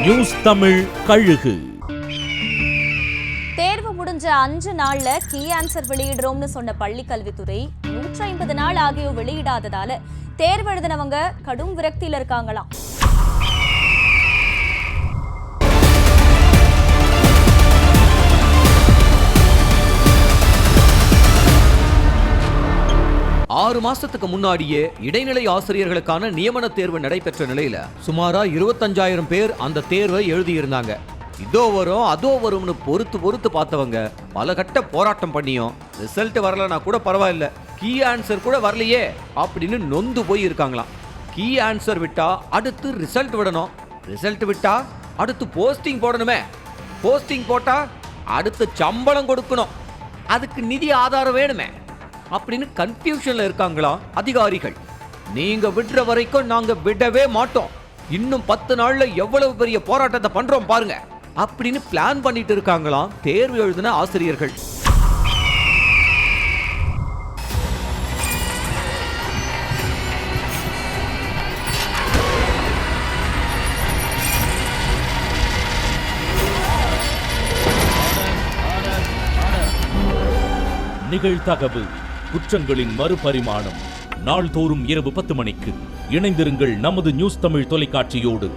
News Tamil கழுகு. தேர்வு முடிஞ்ச 5 நாள்ல கீ ஆன்சர் வெளியிடுறோம்னு சொன்ன பள்ளிக்கல்வித்துறை 150 நாள் ஆகியோர் வெளியிடாததால தேர்வு எழுதினவங்க கடும் விரக்தியில இருக்காங்களாம். ஆறு மாசத்துக்கு முன்னாடியே இடைநிலை ஆசிரியர்களுக்கான நியமன தேர்வு நடைபெற்ற நிலையில சுமாரா 25,000 பேர் அந்த தேர்வை எழுதியிருந்தாங்க. இதோ வரும் அதோ வரும்னு பொறுத்து பார்த்தவங்க பல கட்ட போராட்டம் பண்ணியும் ரிசல்ட் வரலனா கூட பரவாயில்ல, கீ ஆன்சர் கூட வரலையே அப்படின்னு நொந்து போய் இருக்காங்களாம். கீ ஆன்சர் விட்டா அடுத்து ரிசல்ட் விடணும், ரிசல்ட் விட்டா அடுத்து போஸ்டிங் போடணுமே, போஸ்டிங் போட்டா அடுத்து சம்பளம் கொடுக்கணும், அதுக்கு நிதி ஆதாரம் வேணுமே அப்படின்னு கன்ஃபியூஷன்ல இருக்காங்களா அதிகாரிகள். நீங்க விடுற வரைக்கும் நாங்க விடவே மாட்டோம், இன்னும் 10 நாள்ல எவ்வளவு பெரிய போராட்டத்தை பண்றோம் பாருங்க அப்படின்னு பிளான் பண்ணிட்டு இருக்காங்களாம் தேர்வு எழுதின ஆசிரியர்கள். நிகழ்தகவு குற்றங்களின் மறுபரிமாணம். நாள்தோறும் இரவு 10 மணிக்கு இணைந்திருங்கள் நமது நியூஸ் தமிழ் தொலைக்காட்சியோடு.